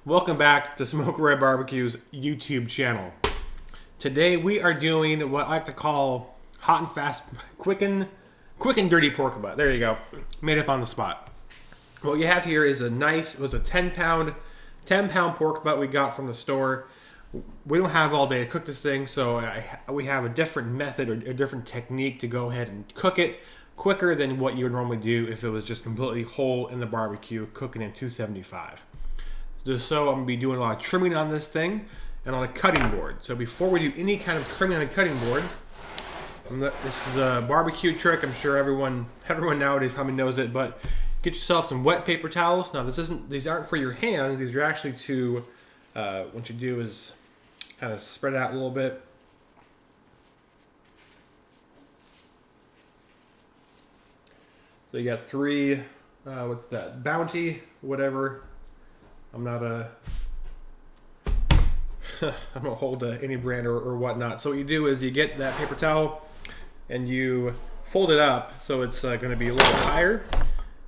Welcome back to Smoke Red Barbecue's YouTube channel. Today we are doing what I like to call hot and fast, quick and dirty pork butt. There you go, made up on the spot. What you have here is a nice, it was a 10 pound pork butt we got from the store. We don't have all day to cook this thing, so we have a different method or a different technique to go ahead and cook it quicker than what you would normally do if it was just completely whole in the barbecue, cooking in 275. So I'm going to be doing a lot of trimming on this thing and on a cutting board. So before we do any kind of trimming on a cutting board, this is a barbecue trick. I'm sure everyone nowadays probably knows it, but get yourself some wet paper towels. Now these aren't for your hands. These are actually to, what you do is kind of spread it out a little bit. So you got three, what's that? Bounty, whatever. I'm not I don't hold any brand or whatnot. So what you do is you get that paper towel and you fold it up so it's going to be a little bit higher.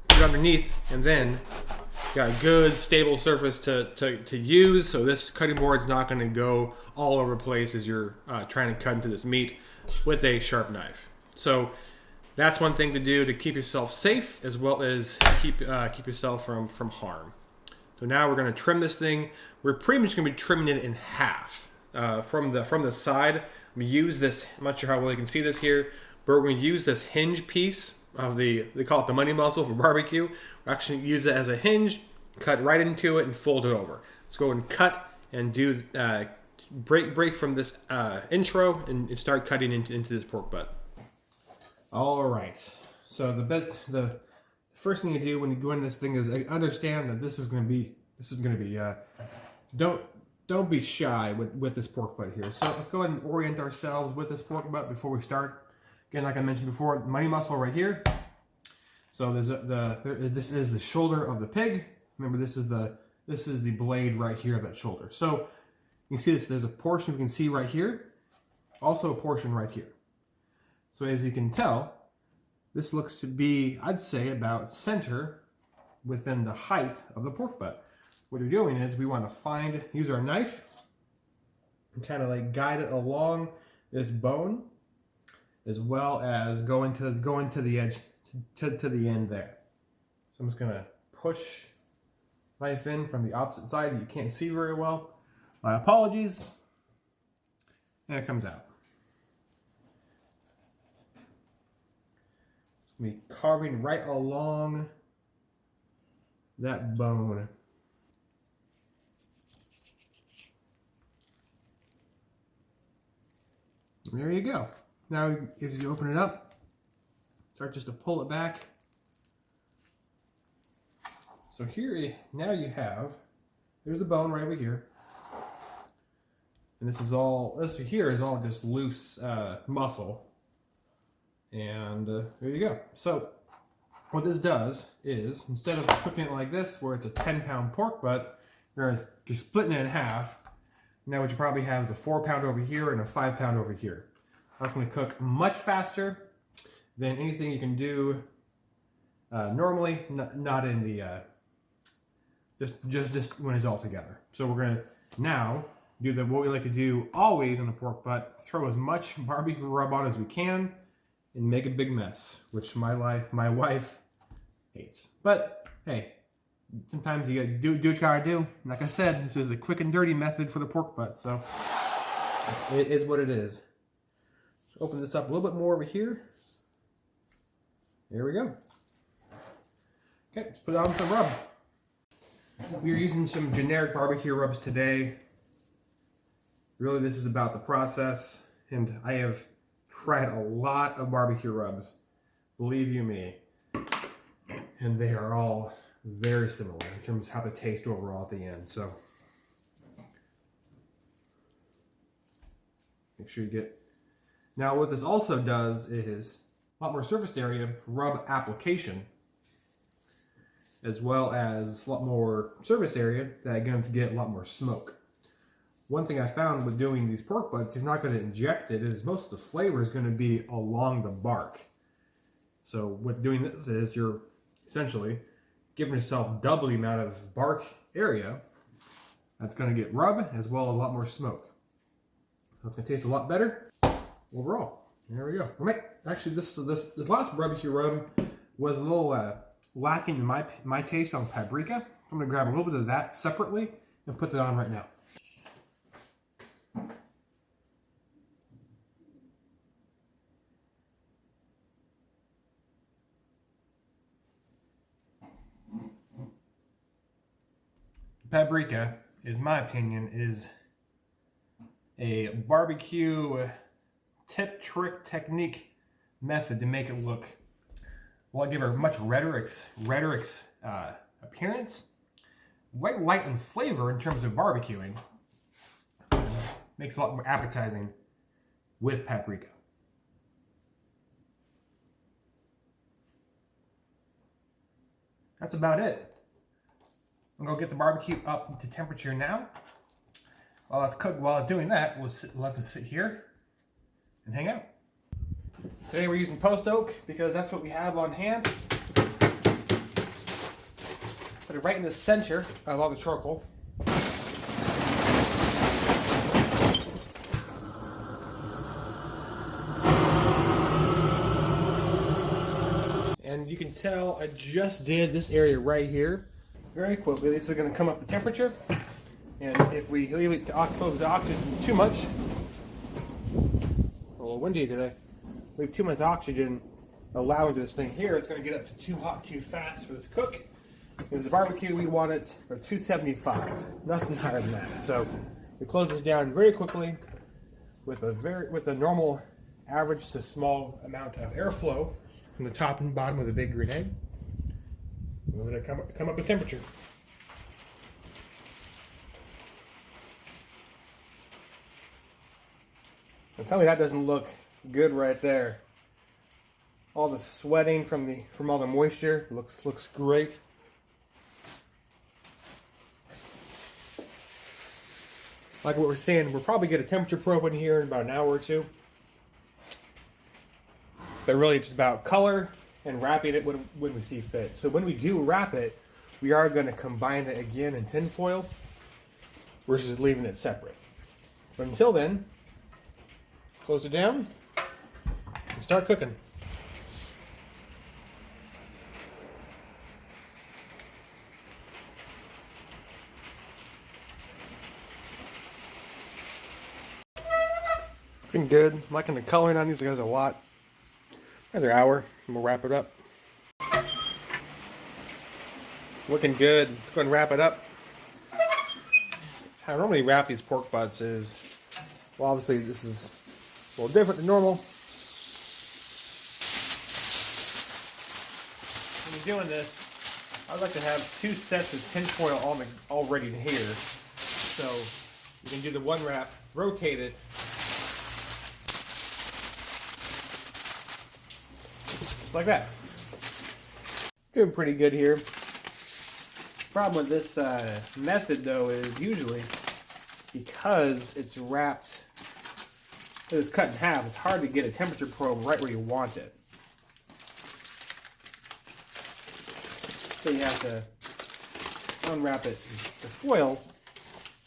Put it underneath, and then you got a good stable surface to use. So this cutting board is not going to go all over the place as you're trying to cut into this meat with a sharp knife. So that's one thing to do to keep yourself safe, as well as keep yourself from harm. So now we're going to trim this thing. We're pretty much going to be trimming it in half from the side. We use this. I'm not sure how well you can see this here, but we're going to use this hinge piece of they call it the money muscle for barbecue. We're actually use it as a hinge, cut right into it, and fold it over. Let's go and cut and do break from this intro and start cutting into this pork butt. All right. So the first thing you do when you go in this thing is understand that this is going to be don't be shy with this pork butt here. So let's go ahead and orient ourselves with this pork butt before we start. Again, like I mentioned before, money muscle right here. So this is the shoulder of the pig. Remember, this is the blade right here of that shoulder. So you can see this. There's a portion we can see right here, also a portion right here. So as you can tell, this looks to be, I'd say, about center within the height of the pork butt. What we're doing is we want to use our knife and kind of like guide it along this bone, as well as going to the edge, to the end there. So I'm just going to push knife in from the opposite side. You can't see very well. My apologies. And it comes out. Be carving right along that bone. And there you go. Now, as you open it up, start just to pull it back. So here, now you have, there's the bone right over here. And this here is all just loose muscle. And there you go. So what this does is, instead of cooking it like this, where it's a 10-pound pork butt, you're splitting it in half. Now what you probably have is a 4-pound over here and a 5-pound over here. That's going to cook much faster than anything you can do normally. Not in the just when it's all together. So we're going to now do what we like to do always on the pork butt: throw as much barbecue rub on as we can and make a big mess, which my wife hates. But hey, sometimes you gotta do what you gotta do. Like I said, this is a quick and dirty method for the pork butt, so it is what it is. Let's open this up a little bit more over here. There we go. Okay, let's put on some rub. We are using some generic barbecue rubs today. Really, this is about the process, and I have tried a lot of barbecue rubs, believe you me, and they are all very similar in terms of how they taste overall at the end. So make sure you get. Now what this also does is a lot more surface area rub application, as well as a lot more surface area that going to get a lot more smoke. One thing I found with doing these pork butts, you're not going to inject it, is most of the flavor is going to be along the bark. So what doing this is, you're essentially giving yourself double the amount of bark area That's going to get rub as well as a lot more smoke. So it's going to taste a lot better overall. There we go. Actually, this last barbecue rub was a little lacking in my taste on paprika. I'm going to grab a little bit of that separately and put that on right now. Paprika, in my opinion, is a barbecue tip, trick, technique method to make it look, well, give her a much redder appearance. Quite light in flavor in terms of barbecuing. Makes it a lot more appetizing with paprika. That's about it. I'm gonna get the barbecue up to temperature now. While it's doing that, we'll have to sit here and hang out. Today we're using post oak because that's what we have on hand. Put it right in the center of all the charcoal. And you can tell I just did this area right here very quickly. This is going to come up to temperature. And if we leave it to expose the oxygen too much, a little windy today, leave too much oxygen allowing this thing here, it's going to get up to too hot too fast for this cook. Because the barbecue, we want it for 275, nothing higher than that. So we close this down very quickly with a normal average to small amount of airflow from the top and bottom of the big green egg. We'll let it come up to temperature. Now tell me that doesn't look good right there. All the sweating from all the moisture looks great. Like what we're saying, we'll probably get a temperature probe in here in about an hour or two. But really it's about color and wrapping it when we see fit. So when we do wrap it, we are going to combine it again in tin foil versus leaving it separate. But until then, close it down and start cooking. Looking good. I'm liking the coloring on these guys a lot. Another hour and we'll wrap it up. Looking good. Let's go ahead and wrap it up. How I normally wrap these pork butts is, well, obviously this is a little different than normal. When you're doing this, I like to have 2 sets of tin foil already here. So you can do the one wrap, rotate it, just like that. Doing pretty good here. Problem with this method though is usually because it's wrapped, it's cut in half, it's hard to get a temperature probe right where you want it. So you have to unwrap it, the foil,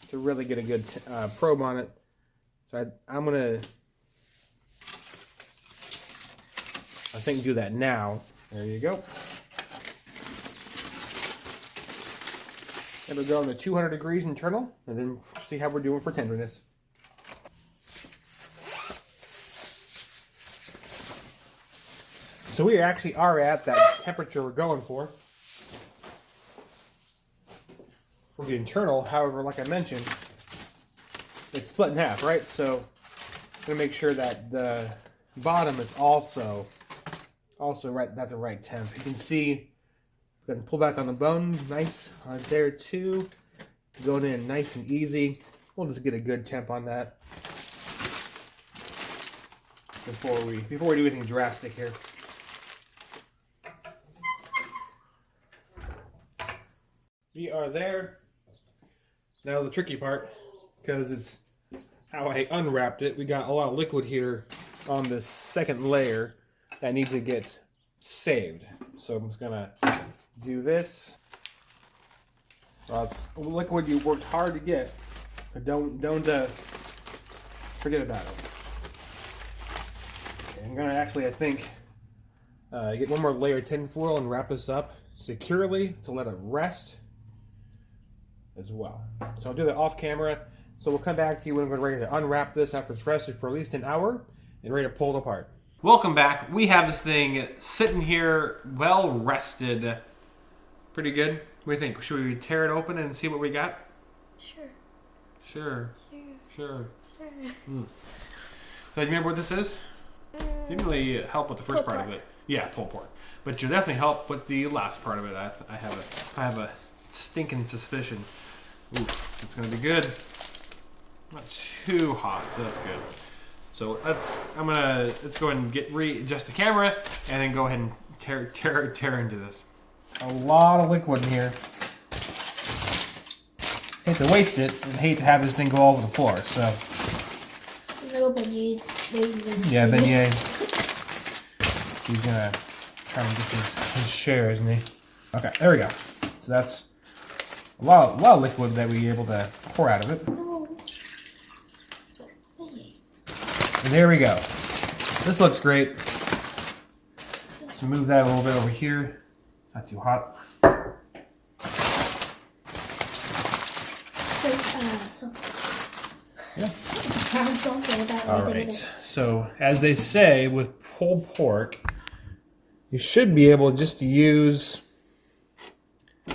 to really get a good probe on it. So I'm gonna, I think, do that now. There you go. It'll go into 200 degrees internal, and then see how we're doing for tenderness. So we actually are at that temperature we're going for the internal. However, like I mentioned, it's split in half, right? So I'm gonna make sure that the bottom is also right at the right temp. You can see, go ahead and pull back on the bone, nice right there too. Going in nice and easy. We'll just get a good temp on that before we do anything drastic here. We are there. Now the tricky part, because it's how I unwrapped it, we got a lot of liquid here on this second layer that needs to get saved. So I'm just gonna do this It's liquid you worked hard to get, but don't forget about it. Okay, I'm gonna actually, I think, get one more layer of tin foil and wrap this up securely to let it rest as well. So I'll do that off camera. So we'll come back to you when we're ready to unwrap this after it's rested for at least an hour and ready to pull it apart. Welcome back. We have this thing sitting here, well rested. Pretty good. What do you think? Should we tear it open and see what we got? Sure. So you remember what this is? You didn't really help with the first part of it. Yeah, pulled pork. But you'll definitely help with the last part of it. I have a stinking suspicion. Oof, it's gonna be good. Not too hot, so that's good. So let's go ahead and readjust the camera and then go ahead and tear into this. A lot of liquid in here. Hate to waste it and hate to have this thing go all over the floor, so. Little beignets. Yeah, beignet. He's gonna try and get his share, isn't he? Okay, there we go. So that's a lot of liquid that we were able to pour out of it. And there we go. This looks great. Let's move that a little bit over here. Not too hot. Yeah. Alright, so as they say with pulled pork, you should be able just to use a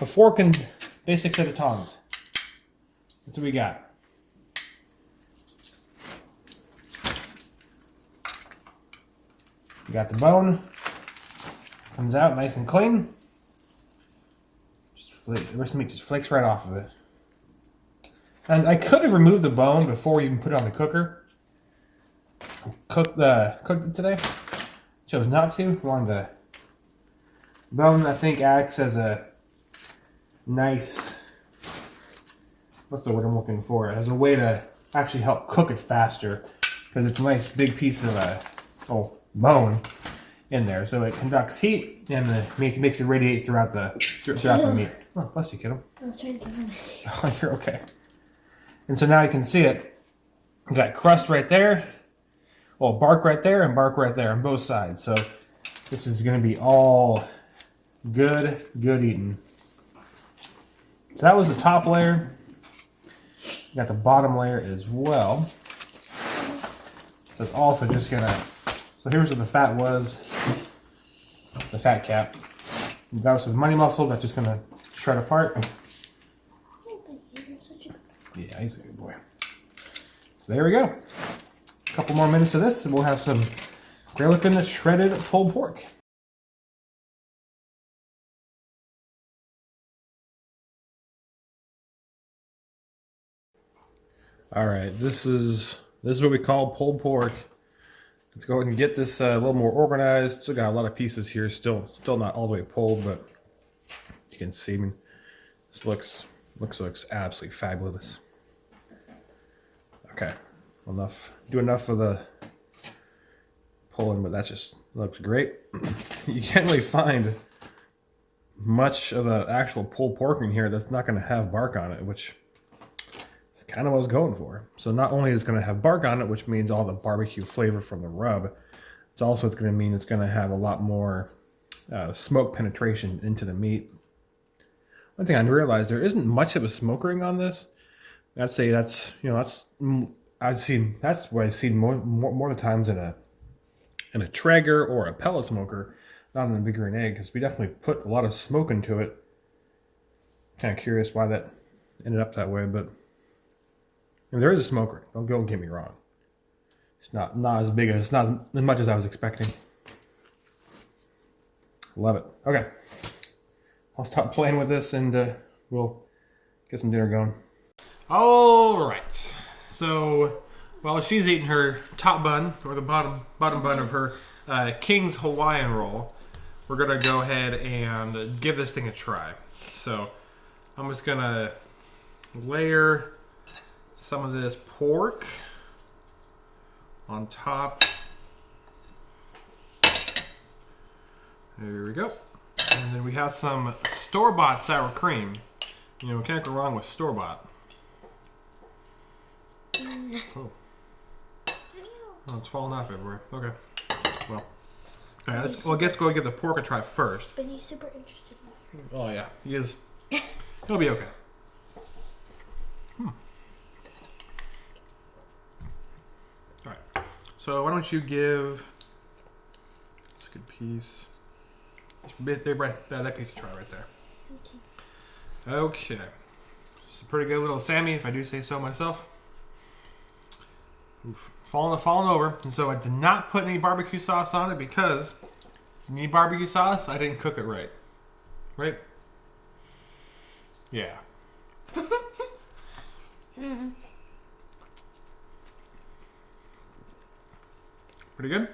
fork and basic set of tongs. That's what we got. You got the bone. Comes out nice and clean. The rest of the meat just flakes right off of it. And I could have removed the bone before we even put it on the cooker. Cooked it today. Chose not to. Wanted the bone, I think, acts as a nice, what's the word I'm looking for? As a way to actually help cook it faster, because it's a nice big piece of bone in there, so it conducts heat and makes it radiate throughout the meat. Oh, bless you, kiddo. I was trying to cover my teeth. Oh, you're okay. And so now you can see it. You got crust right there, well, bark right there, and bark right there on both sides. So this is going to be all good eating. So that was the top layer. You got the bottom layer as well. So it's also just gonna. So here's where the fat was. The fat cap. You got some money muscle that's just gonna shred apart. Yeah, he's a good boy. So there we go. A couple more minutes of this, and we'll have some grillican shredded pulled pork. All right, this is what we call pulled pork. Let's go ahead and get this a little more organized. Still got a lot of pieces here, still not all the way pulled, but you can see. I mean, this looks absolutely fabulous. Okay, do enough of the pulling, but that just looks great. You can't really find much of the actual pulled pork in here that's not going to have bark on it, which is kind of what I was going for. So not only is it going to have bark on it, which means all the barbecue flavor from the rub, it's going to mean it's going to have a lot more smoke penetration into the meat. One thing I realized, there isn't much of a smoke ring on this. I'd say that's what I've seen more of the times in a Traeger or a pellet smoker, not in a Big Green Egg, because we definitely put a lot of smoke into it. Kind of curious why that ended up that way, but there is a smoke ring. Don't get me wrong. It's not as big as, not as much as I was expecting. Love it. Okay, I'll stop playing with this and we'll get some dinner going. All right. So while she's eating her top bun, or the bottom bun of her King's Hawaiian roll, we're gonna go ahead and give this thing a try. So I'm just gonna layer some of this pork on top. There we go. And then we have some store-bought sour cream. You know, can't go wrong with store-bought. Oh. Oh, it's falling off everywhere. Okay. Well. Alright, let's go give the pork a try first. But he's super interested. Oh yeah, he is. He'll be okay. Alright. So why don't you give that's a good piece. That piece to try right there. Okay. It's a pretty good little Sammy, if I do say so myself. Oof. Falling over. And so I did not put any barbecue sauce on it because if you need barbecue sauce, I didn't cook it right. Right? Yeah. Pretty good?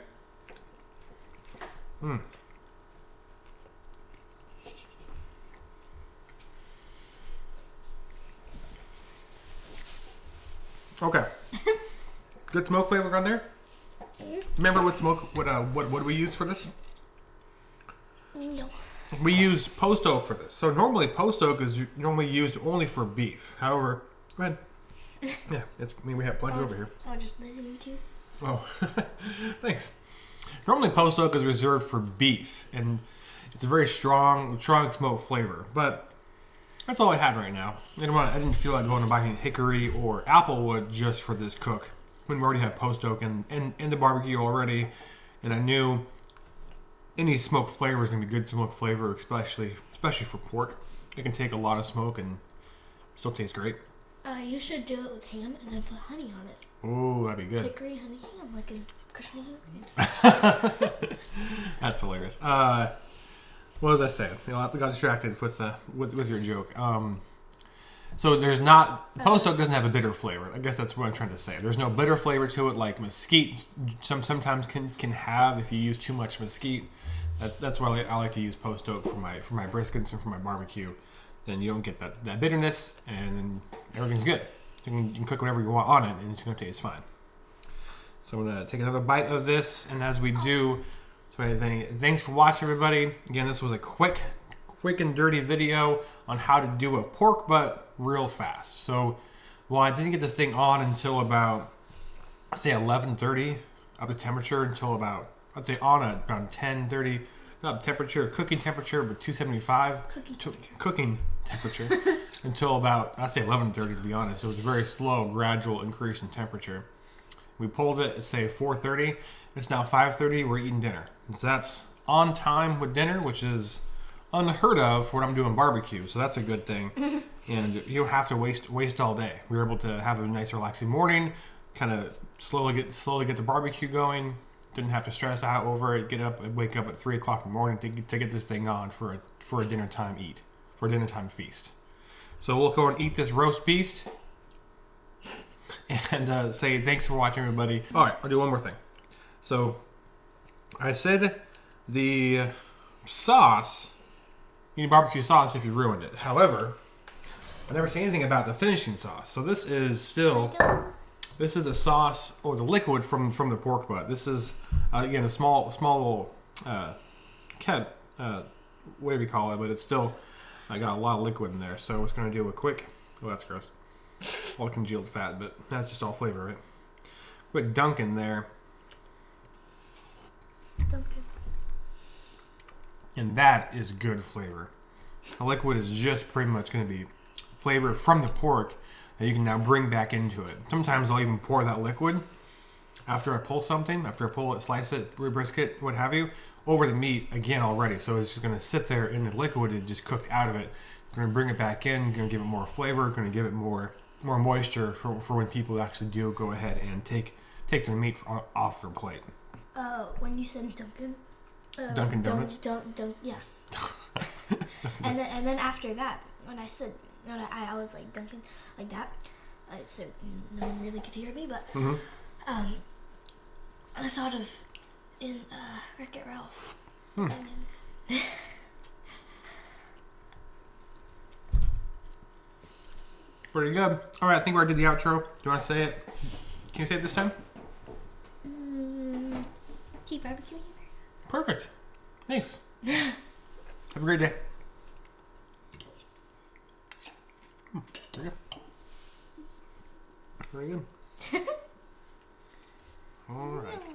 Okay. Good smoke flavor on there. Remember what we used for this? No. We use post oak for this. So normally post oak is normally used only for beef. However, go ahead. Yeah, we have plenty over here. I'll just listen to you. Oh, thanks. Normally post oak is reserved for beef, and it's a very strong smoke flavor. But that's all I had right now. I didn't feel like going to buy any hickory or applewood just for this cook when we already had post oak and the barbecue already, and I knew any smoke flavor is going to be good smoke flavor, especially for pork. It can take a lot of smoke and still taste great. You should do it with ham and then put honey on it. Oh, that'd be good. Hickory honey ham, like in Christmas. That's hilarious. What was I saying? I got distracted with your joke. So there's not post oak doesn't have a bitter flavor. I guess that's what I'm trying to say. There's no bitter flavor to it like mesquite sometimes can have if you use too much mesquite. That's why I like to use post oak for my briskets and for my barbecue. Then you don't get that bitterness, and then everything's good. You can cook whatever you want on it, and it's going to taste fine. So I'm going to take another bite of this, and as we do, thanks for watching, everybody. Again, this was a quick and dirty video on how to do a pork butt real fast. So, well, I didn't get this thing on until about, say, 11:30 up to temperature until about, I'd say on at around 10:30. Not temperature, cooking temperature, but 275 cooking temperature until about, I'd say 11:30 to be honest. It was a very slow, gradual increase in temperature. We pulled it at say 4:30. It's now 5:30. We're eating dinner. And so that's on time with dinner, which is unheard of for what I'm doing barbecue. So that's a good thing. And you don't have to waste all day. We were able to have a nice, relaxing morning. Kind of slowly get the barbecue going. Didn't have to stress out over it. Wake up at 3 o'clock in the morning to get this thing on for a dinner time feast. So we'll go and eat this roast beast and say thanks for watching, everybody. All right, I'll do one more thing. So I said the sauce, you need barbecue sauce if you ruined it. However, I never say anything about the finishing sauce. So this is the sauce or the liquid from the pork butt. This is again a small little whatever you call it, but it's still I got a lot of liquid in there. So I was going to do a quick. Oh, that's gross. All congealed fat, but that's just all flavor, right? Quick dunk in there, and that is good flavor. The liquid is just pretty much going to be flavor from the pork that you can now bring back into it. Sometimes I'll even pour that liquid after I pull something, slice it, brisket, what have you, over the meat again already. So it's just going to sit there in the liquid. It just cooked out of it. Going to bring it back in. Going to give it more flavor. Going to give it more moisture for when people actually do go ahead and take their meat off their plate. When you said Dunkin'. Dunkin' Donuts. Yeah. and then after that, when I said I was like Dunkin' like that, so no one really could hear me, but I thought of in Wreck-It Ralph. Pretty good. All right, I think we already did the outro. Do you want to say it? Can you say it this time? Keep barbecuing. Perfect. Thanks. Have a great day. Very good. Very good. All right.